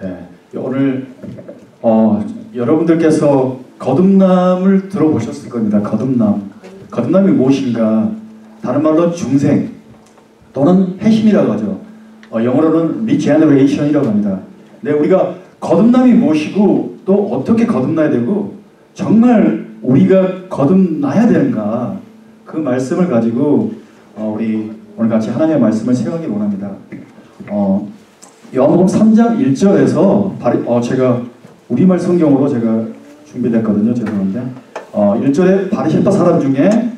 네, 오늘 여러분들께서 거듭남을 들어보셨을 겁니다. 거듭남. 거듭남이 무엇인가? 다른 말로 중생 또는 회심이라고 하죠. 영어로는 regeneration이라고 합니다. 네, 우리가 거듭남이 무엇이고 또 어떻게 거듭나야 되고 정말 우리가 거듭나야 되는가, 그 말씀을 가지고 우리 오늘 같이 하나님의 말씀을 생각하기 원합니다. 요한복음 3장 1절에서 제가 우리말 성경으로 제가 준비됐거든요. 죄송한데 1절에 바리새파 사람 중에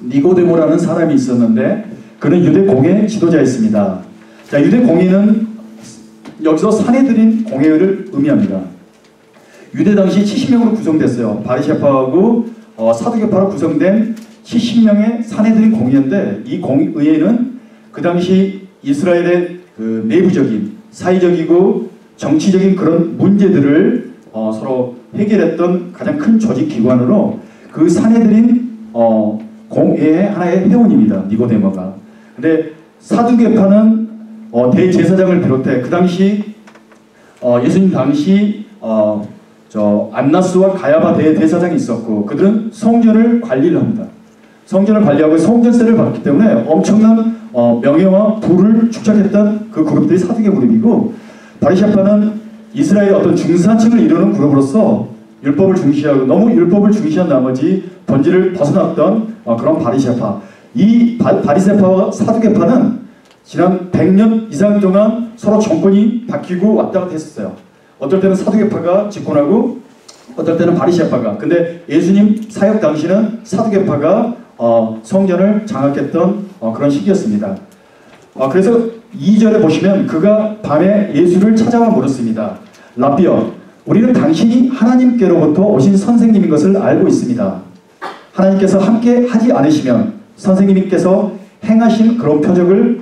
니고데모라는 사람이 있었는데 그는 유대 공회 지도자였습니다. 자, 유대 공회는 여기서 사내들인 공회를 의미합니다. 유대 당시 70명으로 구성됐어요. 바리새파하고 사두개파로 구성된 70명의 사내들인 공회인데, 이 공회는 그 당시 이스라엘의 그 내부적인 사회적이고 정치적인 그런 문제들을 서로 해결했던 가장 큰 조직 기관으로 그 사내들인 공회의 하나의 회원입니다. 니고데모가. 근데 사두개파는 대제사장을 비롯해 그 당시 예수님 당시 안나스와 가야바 대제사장이 있었고, 그들은 성전을 관리를 합니다. 성전을 관리하고 성전세를 받기 때문에 엄청난 명예와 부를 축적했던 그 그룹들이 사두개 그룹이고, 바리새파는 이스라엘의 어떤 중산층을 이루는 그룹으로서 율법을 중시하고 너무 율법을 중시한 나머지 본질을 벗어났던 그런 바리새파. 이 바리새파와 사두개파는 지난 100년 이상 동안 서로 정권이 바뀌고 왔다 갔다 했었어요. 어떨 때는 사두개파가 집권하고 어떨 때는 바리새파가. 근데 예수님 사역 당시는 사두개파가 성전을 장악했던 그런 시기였습니다. 그래서 2절에 보시면 그가 밤에 예수를 찾아와 물었습니다. 라비어, 우리는 당신이 하나님께로부터 오신 선생님인 것을 알고 있습니다. 하나님께서 함께 하지 않으시면 선생님께서 행하신 그런 표적을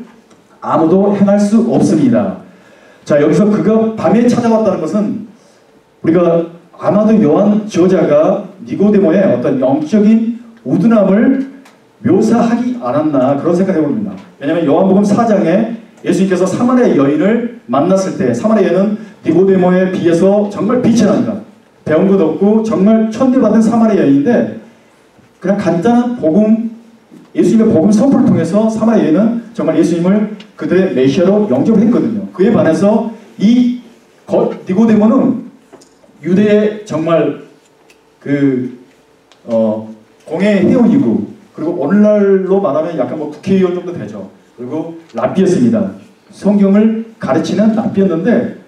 아무도 행할 수 없습니다. 자, 여기서 그가 밤에 찾아왔다는 것은 우리가 아마도 요한 저자가 니고데모의 어떤 영적인 우둔함을 묘사하지 않았나, 그런 생각을 해봅니다. 왜냐하면 요한복음 4장에 예수님께서 사마리아 여인을 만났을 때, 사마리아 여인은 니고데모에 비해서 정말 빛이 납니다. 배운 것 없고 정말 천대받은 사마리아 여인인데, 그냥 간단한 복음, 예수님의 복음 선포를 통해서 사마리아 여인은 정말 예수님을 그들의 메시아로 영접을 했거든요. 그에 반해서 이 니고데모는 유대의 정말 공회 회원이고, 그리고 오늘날로 말하면 약간 국회의원 정도 되죠. 그리고 랍비였습니다. 성경을 가르치는 랍비였는데,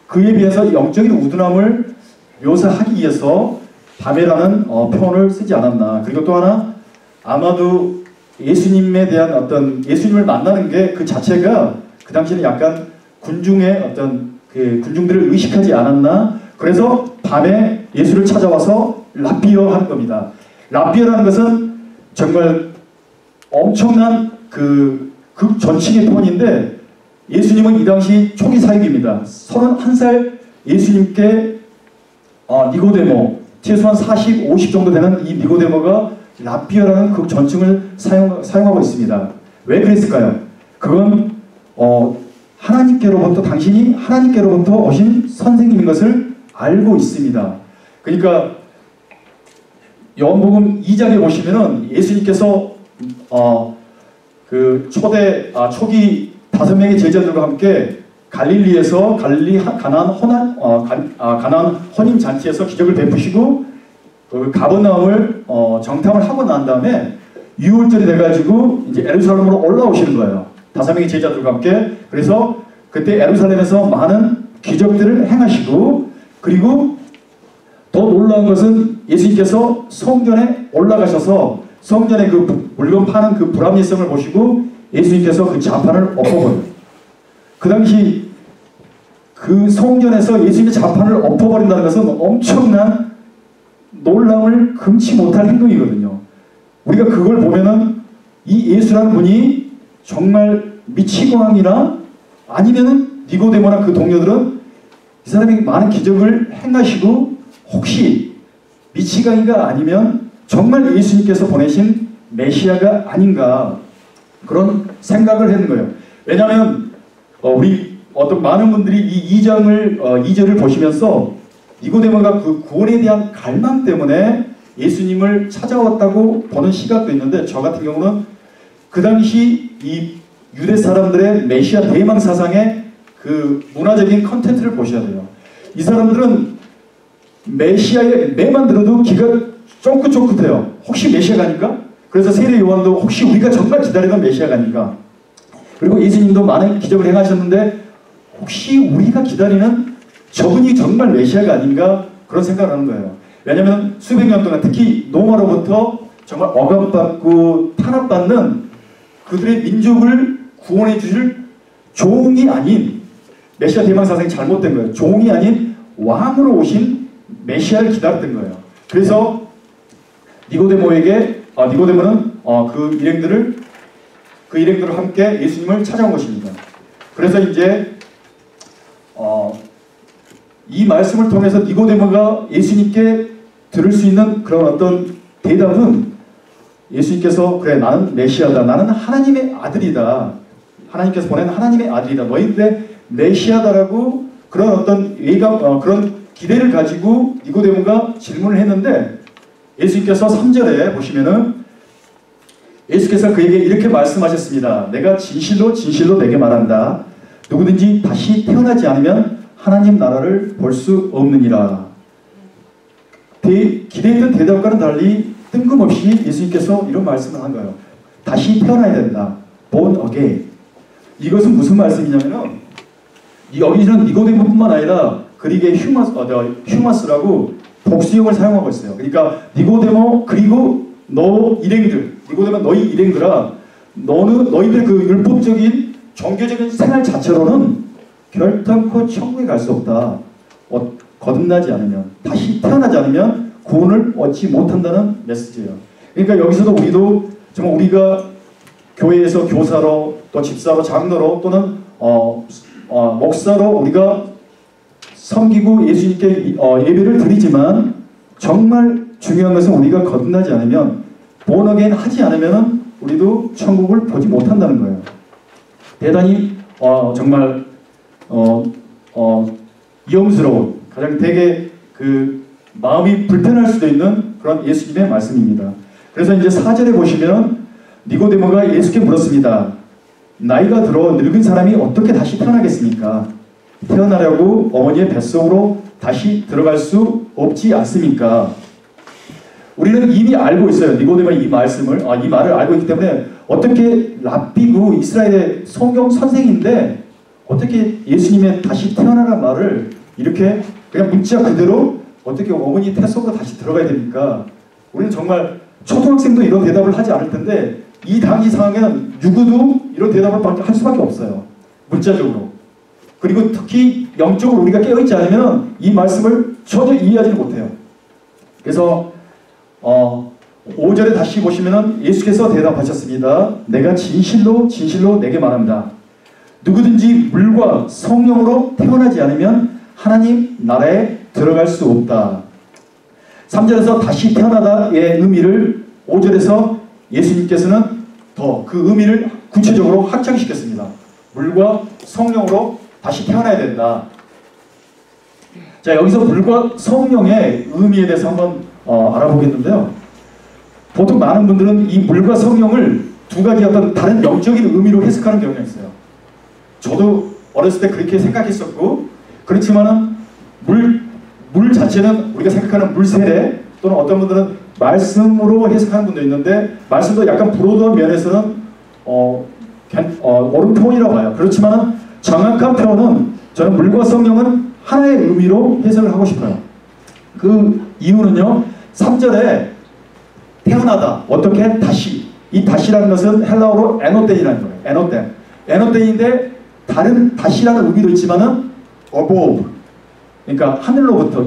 그에 비해서 영적인 우둔함을 묘사하기 위해서 밤에라는 표현을 쓰지 않았나. 그리고 또 하나, 아마도 예수님에 대한 어떤, 예수님을 만나는 게 그 자체가 그 당시에는 약간 군중의 어떤 군중들을 의식하지 않았나. 그래서 밤에 예수를 찾아와서 랍비어 하는 겁니다. 랍비어라는 것은 정말 엄청난 극전층의 톤인데, 예수님은 이 당시 초기 사역입니다. 31살 예수님께 니고데모, 최소한 40, 50 정도 되는 이 니고데모가 랍비어라는 극전층을 사용하고 있습니다. 왜 그랬을까요? 그건 하나님께로부터, 당신이 하나님께로부터 오신 선생님인 것을 알고 있습니다. 그러니까 요한복음 2장에 보시면은 예수님께서 초기 5명의 제자들과 함께 갈릴리에서 가나안 혼인 잔치에서 기적을 베푸시고 가버나움을 정탐을 하고 난 다음에 유월절이 돼가지고 이제 예루살렘으로 올라오시는 거예요. 5명의 제자들과 함께. 그래서 그때 예루살렘에서 많은 기적들을 행하시고, 그리고 더 놀라운 것은 예수님께서 성전에 올라가셔서 성전에 그 물건 파는 그 불합리성을 보시고 예수님께서 그 자판을 엎어버려요. 그 당시 그 성전에서 예수님의 자판을 엎어버린다는 것은 엄청난 놀라움을 금치 못할 행동이거든요. 우리가 그걸 보면은 이 예수라는 분이 정말 미치광이나 아니면은 니고데모나 그 동료들은 이 사람이 많은 기적을 행하시고 혹시 미치광이가 아니면 정말 예수님께서 보내신 메시아가 아닌가, 그런 생각을 하는 거예요. 왜냐하면 우리 어떤 많은 분들이 이 2절을 보시면서 니고데모가 그 구원에 대한 갈망 때문에 예수님을 찾아왔다고 보는 시각도 있는데, 저 같은 경우는 그 당시 이 유대 사람들의 메시아 대망 사상의 그 문화적인 컨텐츠를 보셔야 돼요. 이 사람들은 메시아의 매만 들어도 귀가 쫑긋쫑긋해요. 혹시 메시아가 아닌가? 그래서 세례 요한도 혹시 우리가 정말 기다리던 메시아가 아닌가? 그리고 예수님도 많은 기적을 행하셨는데 혹시 우리가 기다리는 저분이 정말 메시아가 아닌가? 그런 생각을 하는 거예요. 왜냐하면 수백 년 동안 특히 로마로부터 정말 억압받고 탄압받는 그들의 민족을 구원해 주실 종이 아닌, 메시아 대망 사상이 잘못된 거예요. 종이 아닌 왕으로 오신 메시아를 기다렸던 거예요. 그래서 니고데모는 그 일행들을 함께 예수님을 찾아온 것입니다. 그래서 이제 이 말씀을 통해서 니고데모가 예수님께 들을 수 있는 그런 어떤 대답은, 예수님께서 그래 나는 메시아다, 나는 하나님의 아들이다, 하나님께서 보낸 하나님의 아들이다, 너희들의 메시아다라고 그런 어떤 그런 기대를 가지고 니고데모가 질문을 했는데, 예수님께서 3절에 보시면은 예수께서 그에게 이렇게 말씀하셨습니다. 내가 진실로 진실로 내게 말한다. 누구든지 다시 태어나지 않으면 하나님 나라를 볼 수 없느니라. 기대했던 대답과는 달리 뜬금없이 예수님께서 이런 말씀을 한 거예요. 다시 태어나야 된다. born again. 이것은 무슨 말씀이냐면은, 여기는 니고데모뿐만 아니라 그리스의 휴마스라고 복수형을 사용하고 있어요. 그러니까 니고데모 그리고 니고데모 너희 일행들아, 너희들 그 율법적인 종교적인 생활 자체로는 결단코 천국에 갈 수 없다. 거듭나지 않으면, 다시 태어나지 않으면 구원을 얻지 못한다는 메시지예요. 그러니까 여기서도 우리도 정말 우리가 교회에서 교사로, 또 집사로, 장로로, 또는 목사로 우리가 섬기고 예수님께 예배를 드리지만, 정말 중요한 것은 우리가 거듭나지 않으면, born again 하지 않으면 우리도 천국을 보지 못한다는 거예요. 대단히 정말 위험스러운, 가장 되게 그 마음이 불편할 수도 있는 그런 예수님의 말씀입니다. 그래서 이제 4절에 보시면 니고데모가 예수께 물었습니다. 나이가 들어 늙은 사람이 어떻게 다시 태어나겠습니까? 태어나려고 어머니의 뱃속으로 다시 들어갈 수 없지 않습니까? 우리는 이미 알고 있어요. 니고데모의 이 말씀을, 이 말을 알고 있기 때문에, 어떻게 랍비고 이스라엘의 성경 선생인데 어떻게 예수님의 다시 태어나라는 말을 이렇게 그냥 문자 그대로 어떻게 어머니 뱃속으로 다시 들어가야 됩니까? 우리는 정말 초등학생도 이런 대답을 하지 않을 텐데, 이 당시 상황에는 누구도 이런 대답을 할 수밖에 없어요. 문자적으로. 그리고 특히 영적으로 우리가 깨어있지 않으면 이 말씀을 전혀 이해하지 못해요. 그래서 5절에 다시 보시면은 예수께서 대답하셨습니다. 내가 진실로 진실로 내게 말합니다. 누구든지 물과 성령으로 태어나지 않으면 하나님 나라에 들어갈 수 없다. 3절에서 다시 태어나다의 의미를 5절에서 예수님께서는 더 그 의미를 구체적으로 확장시켰습니다. 물과 성령으로 다시 태어나야 된다. 자, 여기서 물과 성령의 의미에 대해서 한번 알아보겠는데요. 보통 많은 분들은 이 물과 성령을 두 가지 어떤 다른 영적인 의미로 해석하는 경우가 있어요. 저도 어렸을 때 그렇게 생각했었고, 그렇지만은 물 자체는 우리가 생각하는 물 세례, 또는 어떤 분들은 말씀으로 해석하는 분도 있는데, 말씀도 약간 불어도한 면에서는 옳은 표현이라고 봐요. 그렇지만은 정확한 표현은 저는 물과 성령은 하나의 의미로 해석을 하고 싶어요. 그 이유는요, 3절에 태어나다, 어떻게 다시, 이 다시라는 것은 헬라어로 에노덴이라는 거예요. 에노덴인데 다른 다시라는 의미도 있지만은 above, 그러니까 하늘로부터,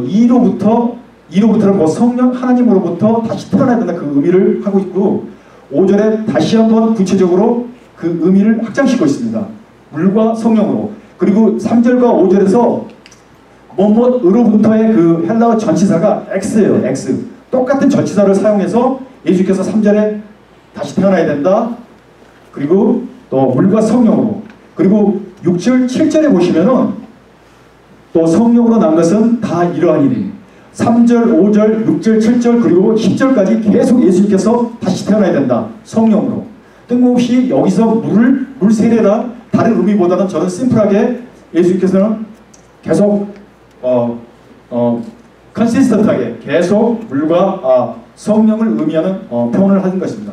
이로부터는 뭐 성령 하나님으로부터 다시 태어나야 된다, 그 의미를 하고 있고, 5절에 다시 한번 구체적으로 그 의미를 확장시키고 있습니다. 물과 성령으로. 그리고 3절과 5절에서 뭐뭐으로부터의 그 헬라어 전치사가 X예요. X. 똑같은 전치사를 사용해서 예수께서 3절에 다시 태어나야 된다. 그리고 또 물과 성령으로. 그리고 6절, 7절에 보시면은 또 성령으로 난 것은 다 이러한 일이 3절, 5절, 6절, 7절 그리고 10절까지 계속 예수님께서 다시 태어나야 된다. 성령으로. 뜬금없이 여기서 물 세례라 다른 의미보다는 저는 심플하게 예수님께서는 계속 컨시스턴트하게 계속 물과 성령을 의미하는 표현을 하는 것입니다.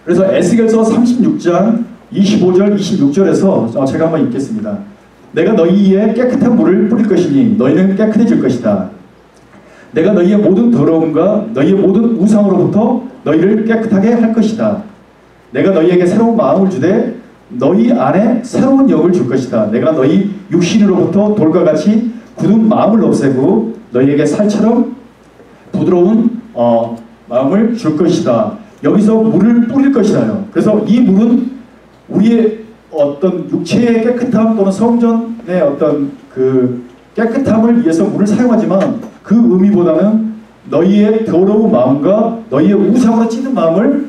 그래서 에스겔서 36장 25절 26절에서 제가 한번 읽겠습니다. 내가 너희 위에 깨끗한 물을 뿌릴 것이니 너희는 깨끗해질 것이다. 내가 너희의 모든 더러움과 너희의 모든 우상으로부터 너희를 깨끗하게 할 것이다. 내가 너희에게 새로운 마음을 주되 너희 안에 새로운 영을 줄 것이다. 내가 너희 육신으로부터 돌과 같이 굳은 마음을 없애고 너희에게 살처럼 부드러운 마음을 줄 것이다. 여기서 물을 뿌릴 것이다요. 그래서 이 물은 우리의 어떤 육체의 깨끗함 또는 성전의 어떤 그 깨끗함을 위해서 물을 사용하지만 그 의미보다는 너희의 더러운 마음과 너희의 우상으로 찌든 마음을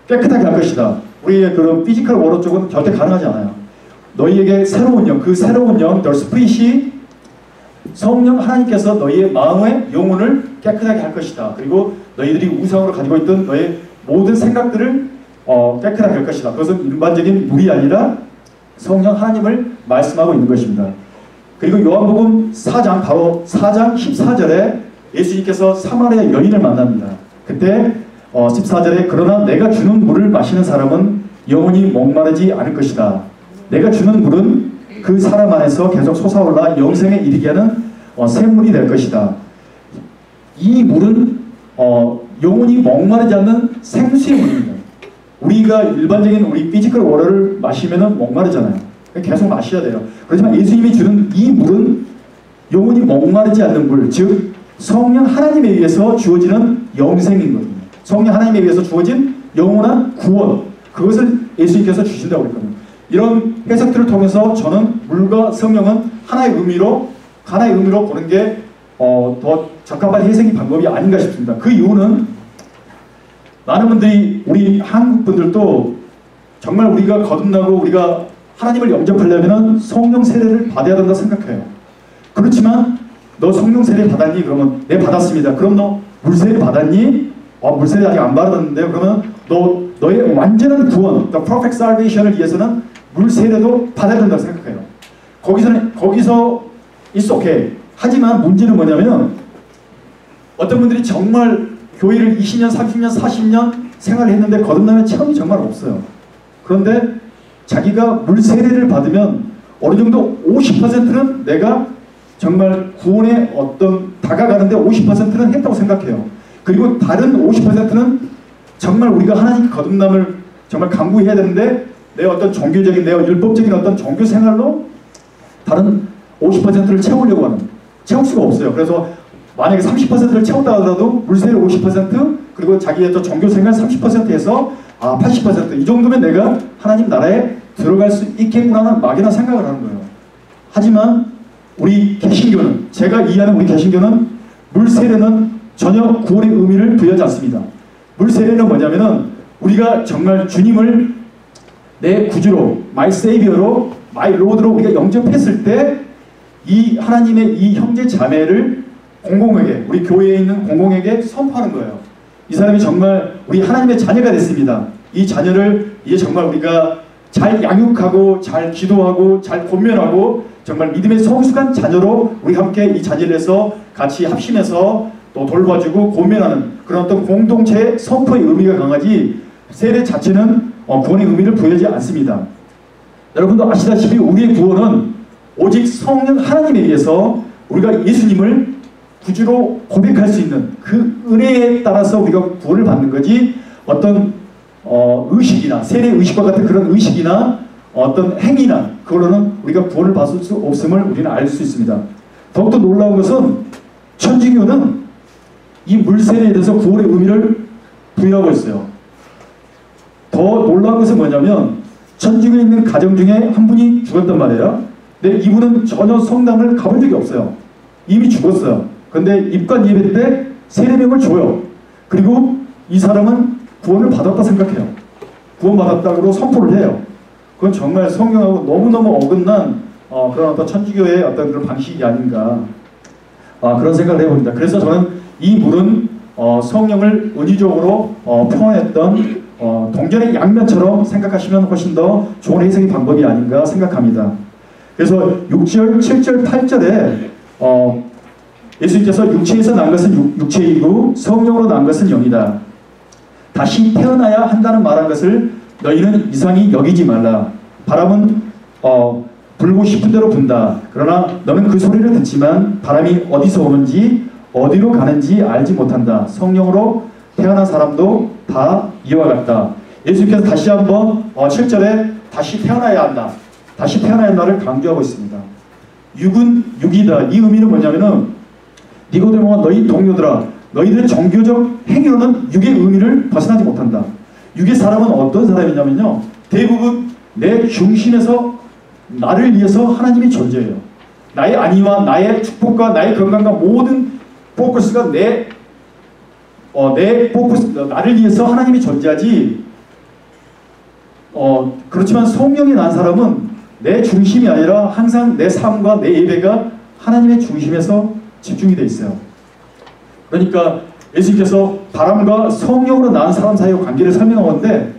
깨끗하게 할 것이다. 우리의 그런 피지컬 워러 쪽은 절대 가능하지 않아요. 너희에게 새로운 영, 그 새로운 영, the spirit이 성령 하나님께서 너희의 마음의 영혼을 깨끗하게 할 것이다. 그리고 너희들이 우상으로 가지고 있던 너의 모든 생각들을 깨끗하게 할 것이다. 그것은 일반적인 물이 아니라 성령 하나님을 말씀하고 있는 것입니다. 그리고 요한복음 4장 바로 4장 14절에 예수님께서 사마리아 여인을 만납니다. 그때 14절에 그러나 내가 주는 물을 마시는 사람은 영원히 목마르지 않을 것이다. 내가 주는 물은 그 사람 안에서 계속 솟아올라 영생에 이르게 하는 샘물이 될 것이다. 이 물은 영원히 목마르지 않는 생수의 물입니다. 우리가 일반적인 우리 피지컬 워터를 마시면은 목마르잖아요. 계속 마셔야 돼요. 그렇지만 예수님이 주는 이 물은 영원히 목마르지 않는 물, 즉 성령 하나님에 의해서 주어지는 영생인 거거든요. 성령 하나님에 의해서 주어진 영원한 구원, 그것을 예수님께서 주신다고 그랬거든요. 이런 해석들을 통해서 저는 물과 성령은 하나의 의미로 보는 게 더 적합한 해석이 방법이 아닌가 싶습니다. 그 이유는 많은 분들이 우리 한국 분들도 정말 우리가 거듭나고 우리가 하나님을 영접하려면 성령 세례를 받아야 된다 생각해요. 그렇지만 너 성령 세례 받았니? 그러면 네 받았습니다. 그럼 너 물세례 받았니? 물세례 아직 안 받았는데요. 그러면 너의 완전한 구원, the perfect salvation을 위해서는 물세례도 받아야 된다고 생각해요. 거기서 it's okay. 하지만 문제는 뭐냐면 어떤 분들이 정말 교회를 20년, 30년, 40년 생활을 했는데 거듭나는 체험이 정말 없어요. 그런데 자기가 물세례를 받으면 어느 정도 50%는 내가 정말 구원에 다가가는데 50%는 했다고 생각해요. 그리고 다른 50%는 정말 우리가 하나님께 거듭남을 정말 강구해야 되는데 내 어떤 종교적인, 내 율법적인 어떤 종교 생활로 다른 50%를 채울 수가 없어요. 그래서 만약에 30%를 채웠다 하더라도 물세례 50% 그리고 자기의 또 종교 생활 30%에서 80% 이 정도면 내가 하나님 나라에 들어갈 수 있겠구나는 막연한 생각을 하는 거예요. 하지만 우리 개신교는, 제가 이해하는 우리 개신교는 물세례는 전혀 구원의 의미를 부여하지 않습니다. 물세례는 뭐냐면은 우리가 정말 주님을 내 구주로, 마이 세이비어로, 마이 로드로 우리가 영접했을 때 이 하나님의 이 형제 자매를 공공에게, 우리 교회에 있는 공공에게 선포하는 거예요. 이 사람이 정말 우리 하나님의 자녀가 됐습니다. 이 자녀를 이제 정말 우리가 잘 양육하고 잘 기도하고 잘 권면하고 정말 믿음의 성숙한 자녀로 우리 함께 이 자리를 해서 같이 합심해서 또 돌봐주고 권면하는 그런 어떤 공동체의 선포의 의미가 강하지 세례 자체는 구원의 의미를 부여하지 않습니다. 여러분도 아시다시피 우리의 구원은 오직 성령 하나님에 의해서 우리가 예수님을 구주로 고백할 수 있는 그 은혜에 따라서 우리가 구원을 받는 거지 어떤 의식이나 세례 의식과 같은 그런 의식이나 어떤 행위나 그걸로는 우리가 구원을 받을 수 없음을 우리는 알 수 있습니다. 더욱더 놀라운 것은 천주교는 이 물세례에 대해서 구원의 의미를 부여하고 있어요. 더 놀라운 것은 뭐냐면 천주교에 있는 가정 중에 한 분이 죽었단 말이에요. 근데 이분은 전혀 성당을 가본 적이 없어요. 이미 죽었어요. 근데 입관 예배 때 세례명을 줘요. 그리고 이 사람은 구원을 받았다 생각해요. 구원받았다고 선포를 해요. 그건 정말 성경하고 너무너무 어긋난 그런 어떤 천주교의 어떤 그런 방식이 아닌가 그런 생각을 해봅니다. 그래서 저는 이 물은 성령을 은유적으로 표현했던 동전의 양면처럼 생각하시면 훨씬 더 좋은 해석의 방법이 아닌가 생각합니다. 그래서 6절, 7절, 8절에 예수님께서 육체에서 난 것은 육체이고 성령으로 난 것은 영이다. 다시 태어나야 한다는 말한 것을 너희는 이상히 여기지 말라. 바람은 불고 싶은 대로 분다. 그러나 너는 그 소리를 듣지만 바람이 어디서 오는지 어디로 가는지 알지 못한다. 성령으로 태어난 사람도 다 이와 같다. 예수님께서 다시 한번 7절에 다시 태어나야 한다. 다시 태어나야 한다를 강조하고 있습니다. 육은 육이다. 이 의미는 뭐냐면은 니고데모가 너희 동료들아, 너희들의 종교적 행위로는 육의 의미를 벗어나지 못한다. 육의 사람은 어떤 사람이냐면요, 대부분 내 중심에서 나를 위해서 하나님이 존재해요. 나의 안위와 나의 축복과 나의 건강과 모든 포커스가 내 포커스, 나를 위해서 하나님이 존재하지. 그렇지만 성령이 난 사람은 내 중심이 아니라 항상 내 삶과 내 예배가 하나님의 중심에서 집중이 되어 있어요. 그러니까 예수님께서 바람과 성령으로 낳은 사람 사이의 관계를 설명하는데,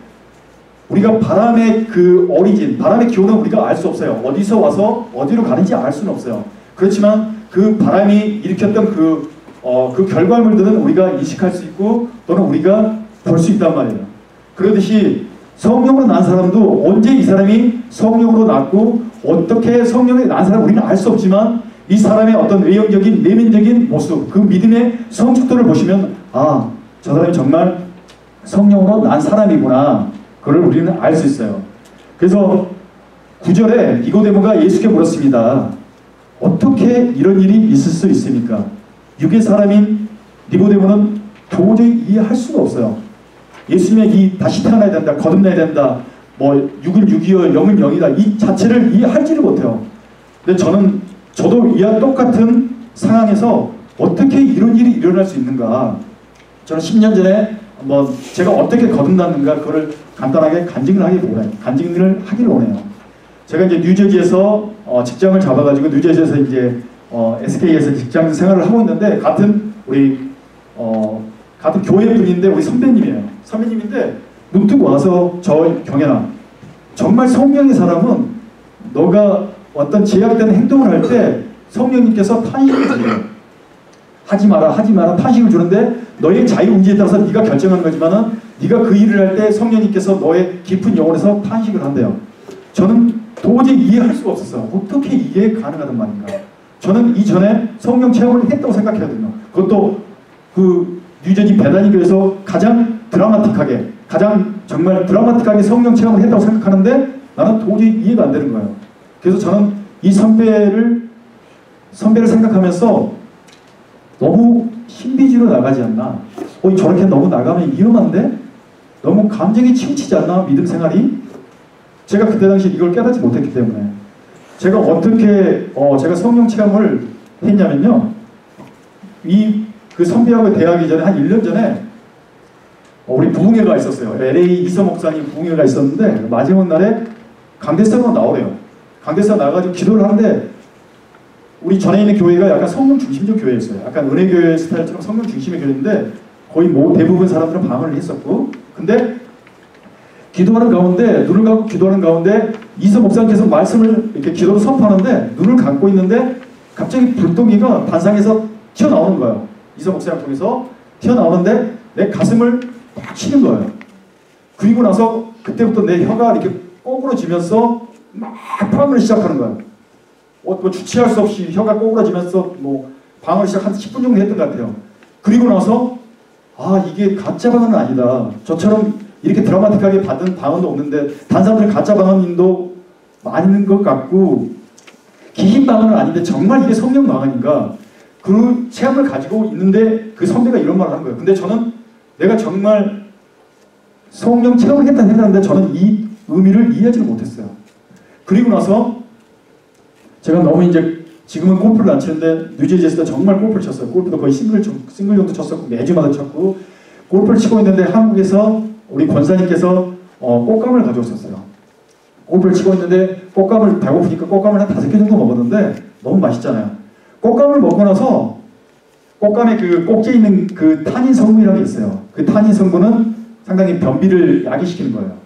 우리가 바람의 그 오리진, 바람의 기호는 우리가 알 수 없어요. 어디서 와서 어디로 가는지 알 수는 없어요. 그렇지만 그 바람이 일으켰던 그 결과물들은 우리가 인식할 수 있고 또는 우리가 볼 수 있단 말이에요. 그러듯이 성령으로 낳은 사람도 언제 이 사람이 성령으로 낳고 어떻게 성령이 낳은 사람 우리는 알 수 없지만, 이 사람의 어떤 외형적인 내면적인 모습, 그 믿음의 성숙도를 보시면 저 사람이 정말 성령으로 난 사람이구나, 그걸 우리는 알 수 있어요. 그래서 9절에 니고데모가 예수께 물었습니다. 어떻게 이런 일이 있을 수 있습니까? 육의 사람인 니고데모는 도저히 이해할 수가 없어요. 예수님의 이 다시 태어나야 된다, 거듭나야 된다, 육은 육이요 영은 영이다, 이 자체를 이해하지를 못해요. 근데 저도 이와 똑같은 상황에서 어떻게 이런 일이 일어날 수 있는가, 저는 10년 전에 제가 어떻게 거듭났는가 그걸 간단하게 간증을 하기를 원해요. 제가 이제 뉴저지에서 직장을 잡아가지고 뉴저지에서 이제 SK에서 직장 생활을 하고 있는데, 같은 교회 분인데 우리 선배님인데 문득 와서 경현아, 정말 성령의 사람은 너가 어떤 제약된 행동을 할 때 성령님께서 탄식을 주세요. 하지 마라 탄식을 주는데, 너의 자유의지에 따라서 네가 결정한 거지만은 네가 그 일을 할 때 성령님께서 너의 깊은 영혼에서 탄식을 한대요. 저는 도저히 이해할 수가 없었어요. 어떻게 이게 가능하단 말인가. 저는 이전에 성령 체험을 했다고 생각했거든요. 그것도 그 뉴저지 베다니 교회에서 가장 정말 드라마틱하게 성령 체험을 했다고 생각하는데, 나는 도저히 이해가 안 되는 거예요. 그래서 저는 이 선배를 생각하면서 너무 신비주의로 나가지 않나, 저렇게 너무 나가면 위험한데, 너무 감정이 치우치지 않나, 믿음 생활이. 제가 그때 당시 이걸 깨닫지 못했기 때문에 제가 어떻게 제가 성령 체험을 했냐면요, 그 선배하고 대하기 전에 한 1년 전에 우리 부흥회가 있었어요. LA 이서 목사님 부흥회가 있었는데, 마지막 날에 강대상으로 나오래요. 강대상 나가지고 기도를 하는데, 우리 전에 있는 교회가 약간 성령 중심적 교회였어요. 약간 은혜교회 스타일처럼 성령 중심의 교회인데, 거의 대부분 사람들은 방언을 했었고, 근데 기도하는 가운데, 눈을 감고 기도하는 가운데 이서 목사님께서 말씀을 이렇게 기도로 선포하는데, 눈을 감고 있는데 갑자기 불덩이가 반상에서 튀어나오는 거예요. 이서 목사님 통해서 튀어나오는데 내 가슴을 꽉 치는 거예요. 그리고 나서 그때부터 내 혀가 이렇게 꼬부러지면서 막 방언을 시작하는 거예요. 주체할 수 없이 혀가 꼬부러지면서 방언을 한 10분 정도 했던 것 같아요. 그리고 나서 이게 가짜 방언은 아니다. 저처럼 이렇게 드라마틱하게 받은 방언도 없는데, 다른 사람들은 가짜 방언인도 많은 것 같고 기신 방언은 아닌데 정말 이게 성령 방언인가, 그 체험을 가지고 있는데 그 선배가 이런 말을 한 거예요. 근데 저는 내가 정말 성령 체험을 했다는 생각하는데 저는 이 의미를 이해하지를 못했어요. 그리고 나서 제가 너무 이제 지금은 골프를 안 치는데 뉴저지에서 정말 골프를 쳤어요. 골프도 거의 싱글 정도 쳤었고 매주마다 쳤고, 골프를 치고 있는데 한국에서 우리 권사님께서 꽃감을 가져오셨어요. 호흡을 치고 있는데 꽃감을 배고프니까 꽃감을 한 5개 정도 먹었는데 너무 맛있잖아요. 꽃감을 먹고 나서 꽃감에 그 꼭지에 있는 그 타닌 성분이라는 게 있어요. 그 타닌 성분은 상당히 변비를 야기시키는 거예요.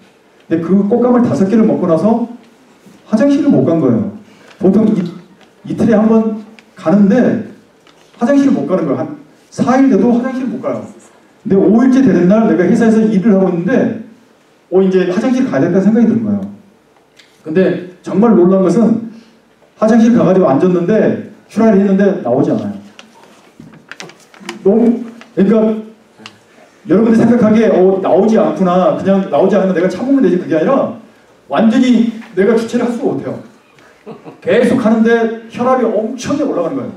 근데 그 꽃감을 5개를 먹고 나서 화장실을 못 간 거예요. 보통 이틀에 한 번 가는데 화장실을 못 가는 거예요. 한 4일 돼도 화장실을 못 가요. 근데 5일째 되는 날 내가 회사에서 일을 하고 있는데 이제 화장실 가야 된다는 생각이 드는 거예요. 근데 정말 놀라운 것은 화장실 가가지고 앉았는데 휴라를 했는데 나오지 않아요. 그러니까 여러분들이 생각하기에 나오지 않구나, 그냥 나오지 않으면 내가 참으면 되지, 그게 아니라 완전히 내가 주체를 할 수가 못해요. 계속 하는데 혈압이 엄청나게 올라가는 거예요.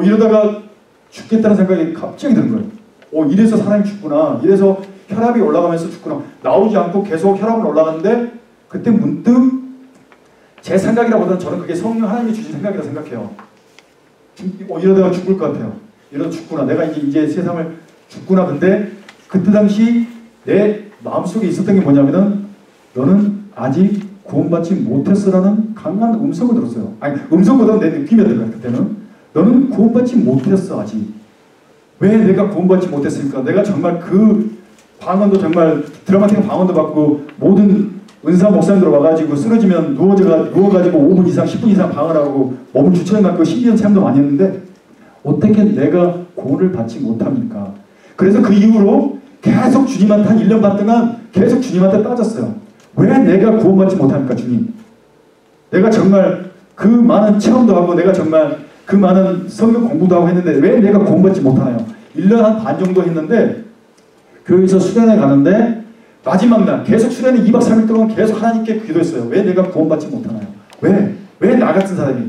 이러다가 죽겠다는 생각이 갑자기 드는 거예요. 이래서 사람이 죽구나, 이래서 혈압이 올라가면서 죽구나. 나오지 않고 계속 혈압은 올라가는데 그때 문득 제 생각이라보다는 저는 그게 성령 하나님이 주신 생각이라 생각해요. 이러다가 죽을 것 같아요. 이러다 죽구나, 내가 이제 세상을 죽구나. 근데 그때 당시 내 마음속에 있었던 게 뭐냐면은 너는 아직 구원받지 못했어라는 강한 음성을 들었어요. 아니, 음성보다는 내 느낌이었던 거예요. 그때는 너는 구원받지 못했어 아직. 왜 내가 구원받지 못했을까? 내가 정말 그 방언도 정말 드라마틱한 방언도 받고 모든 은사 목사님들 와가지고 쓰러지면 누워가지고 5분 이상 10분 이상 방언하고 몸을 주체해갖고 신비한 체험도 많이 했는데 어떻게 내가 구원을 받지 못합니까? 그래서 그 이후로 계속 주님한테 한 1년 반 동안 계속 주님한테 따졌어요. 왜 내가 구원받지 못합니까 주님? 내가 정말 그 많은 체험도 하고 내가 정말 그 많은 성경 공부도 하고 했는데 왜 내가 구원받지 못하나요? 1년 한 반 정도 했는데 교회에서 수련회 가는데 마지막 날 계속 수련회 2박 3일 동안 계속 하나님께 기도했어요. 왜 내가 구원받지 못하나요? 왜 나 같은 사람이?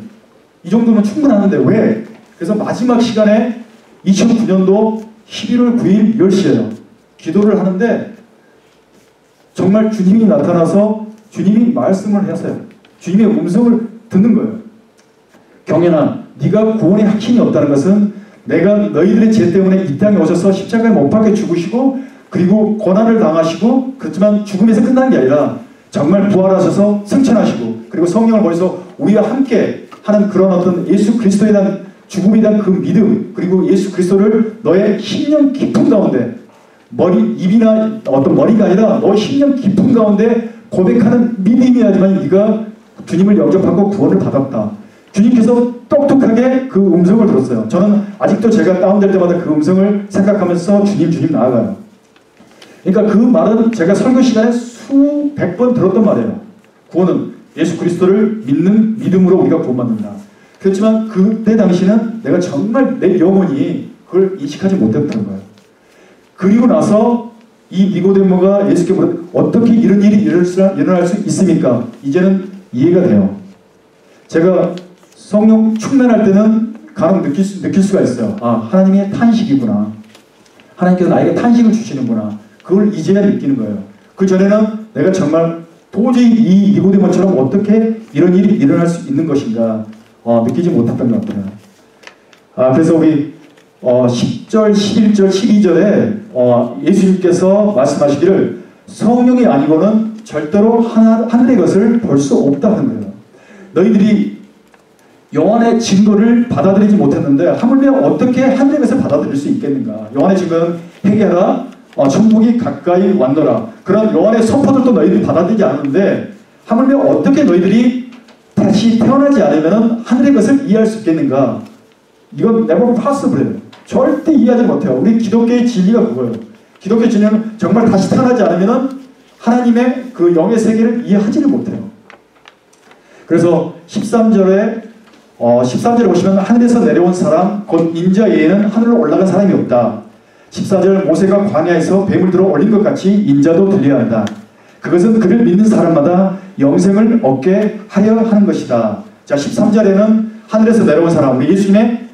이 정도면 충분하는데 왜? 그래서 마지막 시간에 2009년도 11월 9일 10시에요. 기도를 하는데 정말 주님이 나타나서 주님이 말씀을 하세요. 주님의 음성을 듣는 거예요. 경연아, 네가 구원의 확신이 없다는 것은 내가 너희들의 죄 때문에 이 땅에 오셔서 십자가에 못 박혀 죽으시고 그리고 고난을 당하시고 그렇지만 죽음에서 끝난 게 아니라 정말 부활하셔서 승천하시고 그리고 성령을 보내서 우리와 함께 하는 그런 어떤 예수 그리스도에 대한 죽음에 대한 그 믿음 그리고 예수 그리스도를 너의 심령 깊은 가운데 입이나 어떤 머리가 아니라 너의 심령 깊은 가운데 고백하는 믿음이야지만 네가 주님을 영접하고 구원을 받았다. 주님께서 똑똑하게 그 음성을 들었어요. 저는 아직도 제가 다운될 때마다 그 음성을 생각하면서 주님 나아가요. 그러니까 그 말은 제가 설교 시간에 수백 번 들었던 말이에요. 구원은 예수 그리스도를 믿는 믿음으로 우리가 구원받는다. 그렇지만 그때 당시는 내가 정말 내 영혼이 그걸 인식하지 못했던 거예요. 그리고 나서 이 니고데모가 예수께 물어 어떻게 이런 일이 일어날 수 있습니까? 이제는 이해가 돼요. 제가 성령 충만할 때는 간혹 느낄 수가 있어요. 아, 하나님의 탄식이구나. 하나님께서 나에게 탄식을 주시는구나. 그걸 이제야 느끼는 거예요. 그 전에는 내가 정말 도저히 이 니고데모처럼 어떻게 이런 일이 일어날 수 있는 것인가 느끼지 못했던 것 같아요. 그래서 우리 10절, 11절, 12절에 예수님께서 말씀하시기를 성령이 아니고는 절대로 하늘의 것을 볼 수 없다는 거예요. 너희들이 요한의 증거를 받아들이지 못했는데 하물며 어떻게 하늘의 것을 받아들일 수 있겠는가? 요한의 증거는 회개하라, 천국이 가까이 왔노라. 그런 요한의 선포들도 너희들이 받아들이지 않는데 하물며 어떻게 너희들이 다시 태어나지 않으면 하늘의 것을 이해할 수 있겠는가? 이건 never possible예요. 절대 이해하지 못해요. 우리 기독교의 진리가 그거예요. 기독교의 진리는 정말 다시 태어나지 않으면 하나님의 그 영의 세계를 이해하지를 못해요. 그래서 13절에 보시면 하늘에서 내려온 사람 곧 인자 외에는 하늘로 올라간 사람이 없다. 14절 모세가 광야에서 뱀을 들어 올린 것 같이 인자도 들려야 한다. 그것은 그를 믿는 사람마다 영생을 얻게 하려 하는 것이다. 자, 13절에는 하늘에서 내려온 사람, 우리 예수님의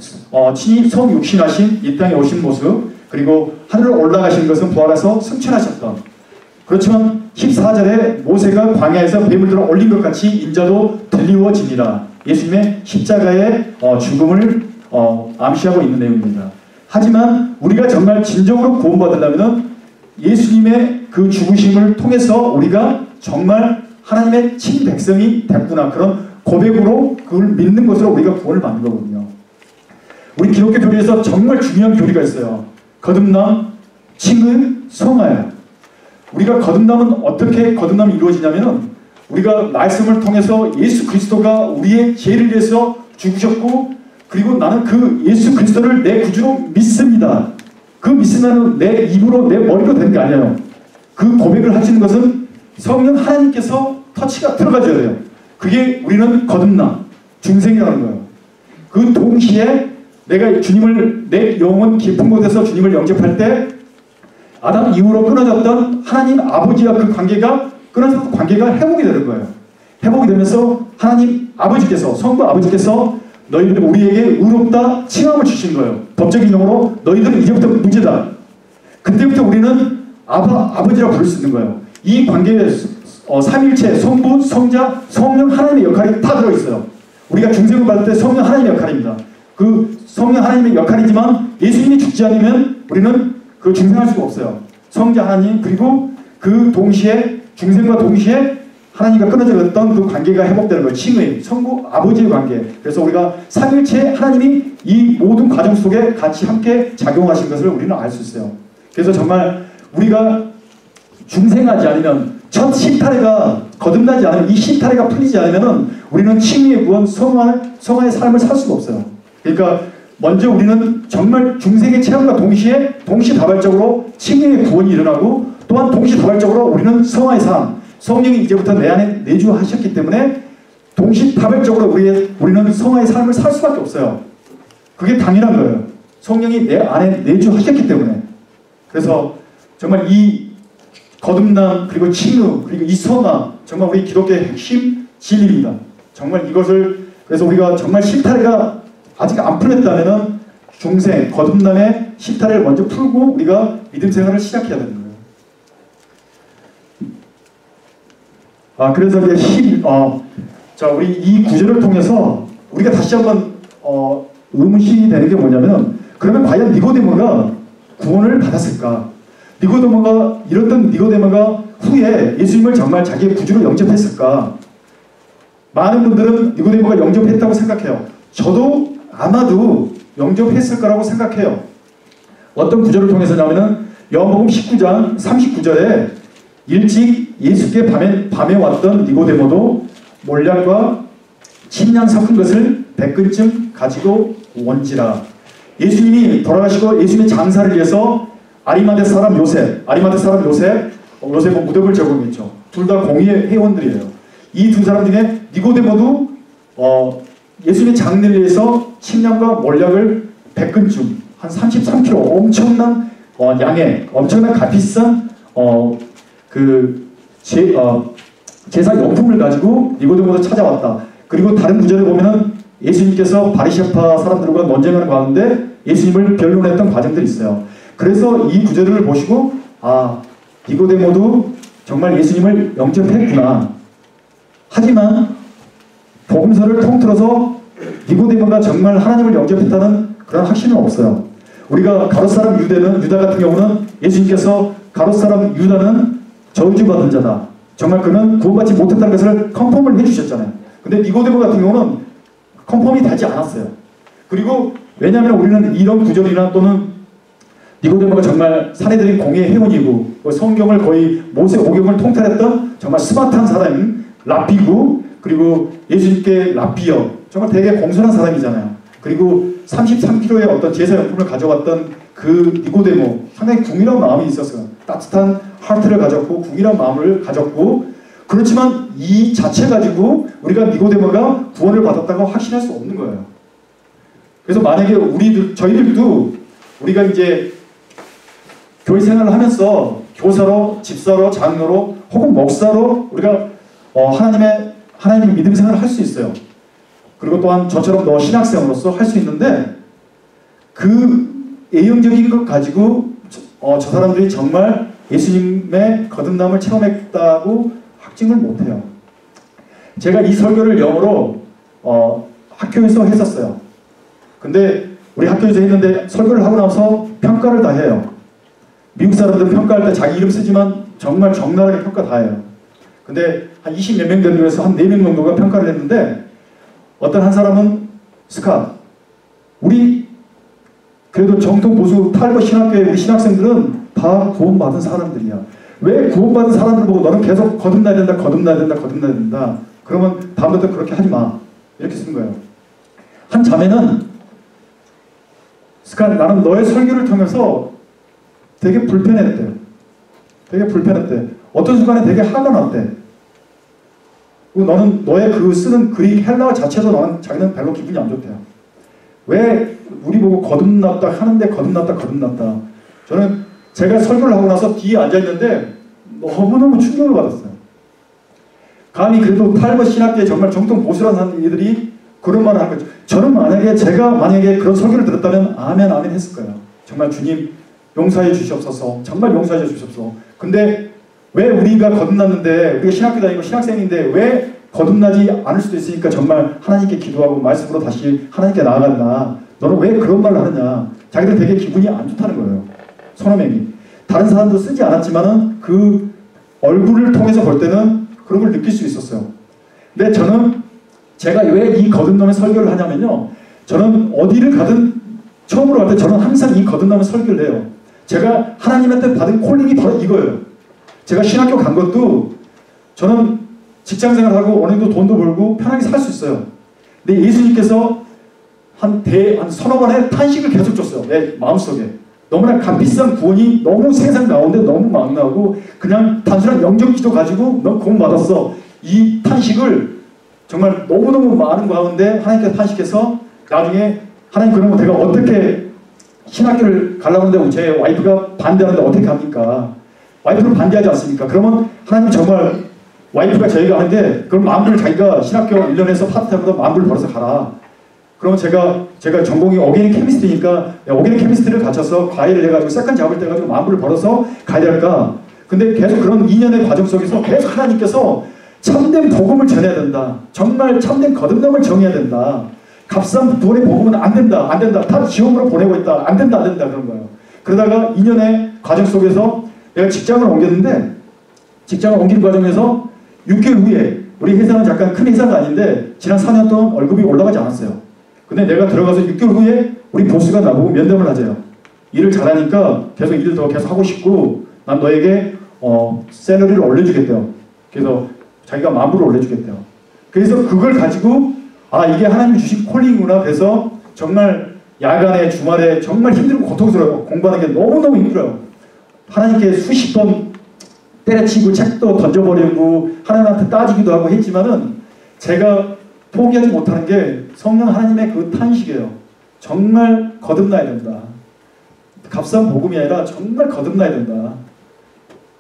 친히 성육신하신 이 땅에 오신 모습, 그리고 하늘로 올라가신 것은 부활해서 승천하셨던. 그렇지만 14절에 모세가 광야에서 뱀을 들어 올린 것 같이 인자도 들리워지니라. 예수님의 십자가의 죽음을 암시하고 있는 내용입니다. 하지만 우리가 정말 진정으로 구원받으려면 예수님의 그 죽으심을 통해서 우리가 정말 하나님의 친백성이 됐구나. 그런 고백으로 그걸 믿는 것으로 우리가 구원을 받는 거거든요. 우리 기독교 교리에서 정말 중요한 교리가 있어요. 거듭남, 칭의, 성화예요. 우리가 거듭남은 어떻게 거듭남이 이루어지냐면은 우리가 말씀을 통해서 예수 그리스도가 우리의 죄를 위해서 죽으셨고 그리고 나는 그 예수 그리스도를 내 구주로 믿습니다. 그 믿으면 내 입으로 내 머리로 되는 게 아니에요. 그 고백을 하시는 것은 성령 하나님께서 터치가 들어가줘야 돼요. 그게 우리는 거듭남, 중생이라는 거예요. 그 동시에 내가 주님을 내 영혼 깊은 곳에서 주님을 영접할 때 아담 이후로 끊어졌던 하나님 아버지와 그 관계가 끊어졌던 관계가 회복이 되는 거예요. 회복이 되면서 하나님 아버지께서 성부 아버지께서 너희들 우리에게 의롭다 칭함을 주신 거예요. 법적인 용어로 너희들은 이제부터 무죄다. 그때부터 우리는 아버지라고 부를 수 있는 거예요. 이 관계에 삼일체 성부, 성자, 성령 하나님의 역할이 다 들어있어요. 우리가 중생을 받을 때 성령 하나님의 역할입니다. 그 성령 하나님의 역할이지만 예수님이 죽지 않으면 우리는 그 중생할 수가 없어요. 성자 하나님 그리고 그 동시에 중생과 동시에 하나님과 끊어져 있던 그 관계가 회복되는 거예요. 칭의, 성부, 아버지의 관계. 그래서 우리가 삼일체 하나님이 이 모든 과정 속에 같이 함께 작용하신 것을 우리는 알 수 있어요. 그래서 정말 우리가 중생하지 않으면 첫 신탈해가 거듭나지 않으면 이 신탈해가 풀리지 않으면 우리는 칭의의 구원, 성화의 삶을 살 수가 없어요. 그러니까 먼저 우리는 정말 중생의 체험과 동시다발적으로 칭의의 구원이 일어나고 또한 동시다발적으로 우리는 성화의 삶, 성령이 이제부터 내 안에 내주하셨기 때문에 동시다발적으로 우리는 성화의 삶을 살 수밖에 없어요. 그게 당연한 거예요. 성령이 내 안에 내주하셨기 때문에. 그래서 정말 이 거듭남 그리고 칭의 그리고 이 성화 정말 우리 기독교의 핵심 진리입니다. 정말 이것을 그래서 우리가 정말 실타래가 아직 안 풀렸다면은 중생 거듭남의 실타래를 먼저 풀고 우리가 믿음 생활을 시작해야 되는 거예요. 그래서 이제 자 우리 이 구절을 통해서 우리가 다시 한번 의문이 되는 게 뭐냐면 그러면 과연 니고데모가 구원을 받았을까? 이렇던 니고데모가 후에 예수님을 정말 자기의 구주로 영접했을까? 많은 분들은 니고데모가 영접했다고 생각해요. 저도 아마도 영접했을 거라고 생각해요. 어떤 구절을 통해서냐면은 요한복음 19장 39절에 일찍 예수께 밤에 왔던 니고데모도 몰약과 침량 섞은 것을 100근쯤 가지고 온지라. 예수님이 돌아가시고 예수님의 장사를 위해서 아리마대 사람 요셉 무덤을 제공했죠. 둘 다 공의의 회원들이에요. 이 두 사람 중에 니고데모도 예수님의 장례를 위해서 침량과 몰약을 100근쯤 한 33kg 엄청난 양의 엄청난 값비싼 제사 용품을 가지고 니고데모도 찾아왔다. 그리고 다른 구절에 보면은 예수님께서 바리새파 사람들과 논쟁하는 가운데 예수님을 변론했던 과정들이 있어요. 그래서 이 구절을 보시고 니고데모도 정말 예수님을 영접했구나. 하지만 복음서를 통틀어서 니고데모가 정말 하나님을 영접했다는 그런 확신은 없어요. 우리가 가롯사람 유다 같은 경우는 예수님께서 가롯사람 유다는 저주받은 자다. 정말 그는 구원받지 못했다는 것을 컨펌을 해주셨잖아요. 근데 니고데모 같은 경우는 컨펌이 되지 않았어요. 그리고 왜냐하면 우리는 이런 구절이나 또는 니고데모가 정말 사내들인 공의 회원이고 성경을 거의 모세 오경을 통달했던 정말 스마트한 사람인 랍비고 그리고 예수님께 랍비여 정말 되게 공손한 사람이잖아요. 그리고 33kg의 어떤 제사용품을 가져왔던 그 니고데모 상당히 궁일한 마음이 있었어요. 따뜻한 하트를 가졌고 궁일한 마음을 가졌고 그렇지만 이 자체 가지고 우리가 니고데모가 구원을 받았다고 확신할 수 없는 거예요. 그래서 만약에 저희들도 우리가 이제 교회 생활을 하면서 교사로, 집사로, 장로로 혹은 목사로 우리가 하나님의 믿음 생활을 할 수 있어요. 그리고 또한 저처럼 신학생으로서 할 수 있는데 그 예형적인 것 가지고 저 사람들이 정말 예수님의 거듭남을 체험했다고 확증을 못해요. 제가 이 설교를 영어로 학교에서 했었어요. 근데 우리 학교에서 했는데 설교를 하고 나서 평가를 다 해요. 미국 사람들은 평가할 때 자기 이름 쓰지만 정말 적나라하게 평가 다 해요. 근데 한 20 몇 명 되는 중에서 한 4명 정도가 평가를 했는데 어떤 한 사람은 스캇, 우리 그래도 정통 보수 탈거 신학교의 우리 신학생들은 다 구원받은 사람들이야. 왜 구원받은 사람들 보고 너는 계속 거듭나야 된다, 거듭나야 된다, 거듭나야 된다. 그러면 다음부터 그렇게 하지 마. 이렇게 쓴 거예요. 한 자매는 스캇, 나는 너의 설교를 통해서 되게 불편했대요. 되게 불편했대. 어떤 순간에 되게 화가 났대. 너는 너의 그 쓰는 그릭 헬라어 자체도 너는 자기는 별로 기분이 안 좋대요. 왜 우리 보고 거듭났다 하는데 거듭났다. 저는 제가 설교를 하고 나서 뒤에 앉아있는데 너무너무 충격을 받았어요. 감히 그래도 탈거 신학계 정말 정통 보수라는 이들이 그런 말을 하는 거죠. 저는 제가 만약에 그런 설교를 들었다면 아멘 했을 거예요. 정말 주님 용서해 주시옵소서. 정말 용서해 주시옵소서. 근데 왜 우리가 거듭났는데 우리가 신학교 다니고 신학생인데 왜 거듭나지 않을 수도 있으니까 정말 하나님께 기도하고 말씀으로 다시 하나님께 나아간다. 너는 왜 그런 말을 하느냐. 자기들 되게 기분이 안 좋다는 거예요. 서너 명이. 다른 사람도 쓰지 않았지만은 그 얼굴을 통해서 볼 때는 그런 걸 느낄 수 있었어요. 근데 저는 제가 왜 이 거듭남의 설교를 하냐면요. 저는 어디를 가든 처음으로 갈 때 저는 항상 이 거듭남의 설교를 해요. 제가 하나님한테 받은 콜링이 바로 이거예요. 제가 신학교 간 것도 저는 직장생활하고 어느 정도 돈도 벌고 편하게 살 수 있어요. 근데 예수님께서 한 서너 번의 탄식을 계속 줬어요. 내 마음속에. 너무나 값비싼 구원이 너무 세상 가운데 너무 막 나오고 그냥 단순한 영적 기도 가지고 너 구원 받았어. 이 탄식을 정말 너무너무 많은 가운데 하나님께서 탄식해서 나중에 하나님 그러면 내가 어떻게 신학교를 가려고 하는데 제 와이프가 반대하는데 어떻게 합니까? 와이프는 반대하지 않습니까? 그러면 하나님 정말 와이프가 저희가 하는데 그럼 만불 자기가 신학교 1년에서 파트타임으로 만불 벌어서 가라. 그러면 제가 전공이 오게닉 케미스트리니까 오게닉 케미스트리를 갖춰서 과외를 해가지고 세컨 잡을 때 가지고 만불을 벌어서 가야 될까? 근데 계속 그런 2년의 과정 속에서 계속 하나님께서 참된 복음을 전해야 된다. 정말 참된 거듭남을 정해야 된다. 값싼 부원의 복음은 안 된다. 다 지옥으로 보내고 있다. 안 된다. 그런 거예요. 그러다가 2년의 과정 속에서 내가 직장을 옮겼는데 직장을 옮기는 과정에서 6개월 후에 우리 회사는 잠깐 큰 회사가 아닌데 지난 4년 동안 월급이 올라가지 않았어요. 근데 내가 들어가서 6개월 후에 우리 보스가 나보고 면담을 하재요. 일을 잘하니까 계속 일을 더 계속 하고 싶고 난 너에게 샐러리를 올려주겠대요. 그래서 자기가 만불을 올려주겠대요. 그래서 그걸 가지고 이게 하나님이 주신 콜링이구나. 그래서 정말 야간에 주말에 정말 힘들고 고통스러워요. 공부하는 게 너무너무 힘들어요. 하나님께 수십 번 때려치고 책도 던져버리고 하나님한테 따지기도 하고 했지만은 제가 포기하지 못하는 게 성령 하나님의 그 탄식이에요. 정말 거듭나야 된다. 값싼 복음이 아니라 정말 거듭나야 된다.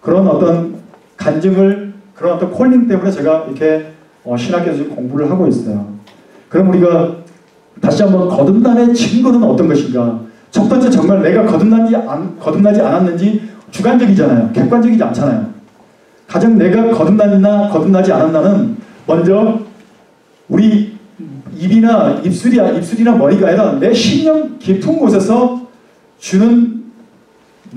그런 어떤 간증을 그런 어떤 콜링 때문에 제가 이렇게 신학교에서 공부를 하고 있어요. 그럼 우리가 다시 한번 거듭남의 증거는 어떤 것인가? 첫 번째 정말 내가 거듭나지 않았는지 주관적이잖아요. 객관적이지 않잖아요. 가장 내가 거듭났나 거듭나지 않았나는 먼저 우리 입술이나 머리가 아니라 내 심령 깊은 곳에서 주는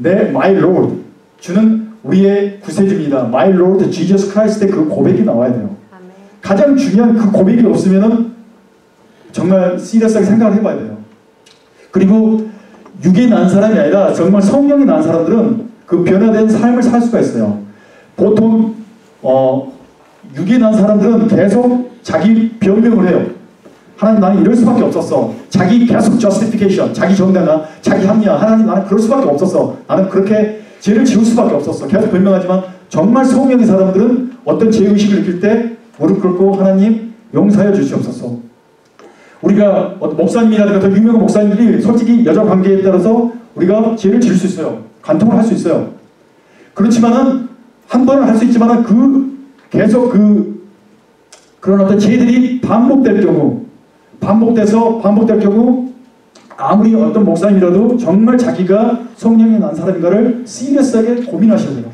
my Lord, 주는 우리의 구세주입니다. My Lord Jesus Christ의 그 고백이 나와야 돼요. 아멘. 가장 중요한 그 고백이 없으면은 정말 시리어스하게 생각을 해봐야 돼요. 그리고 육에 난 사람이 아니라 정말 성령이 난 사람들은 그 변화된 삶을 살 수가 있어요. 보통 육에 난 사람들은 계속 자기 변명을 해요. 하나님 나는 이럴 수밖에 없었어. 자기 계속 justification, 자기 정당화, 자기 합리화. 하나님 나는 그럴 수밖에 없었어. 나는 그렇게 죄를 지을 수밖에 없었어. 계속 변명하지만 정말 성령의 사람들은 어떤 죄의식을 느낄 때 무릎 꿇고 하나님 용서해 주시옵소서. 우리가 목사님이라든가 더 유명한 목사님들이 솔직히 여자 관계에 따라서 우리가 죄를 지을 수 있어요. 간통을 할 수 있어요. 그렇지만은 한 번은 할 수 있지만은 계속 그런 어떤 죄들이 반복될 경우 아무리 어떤 목사님이라도 정말 자기가 성령이 난 사람인가를 시리어스하게 고민하셔야 돼요.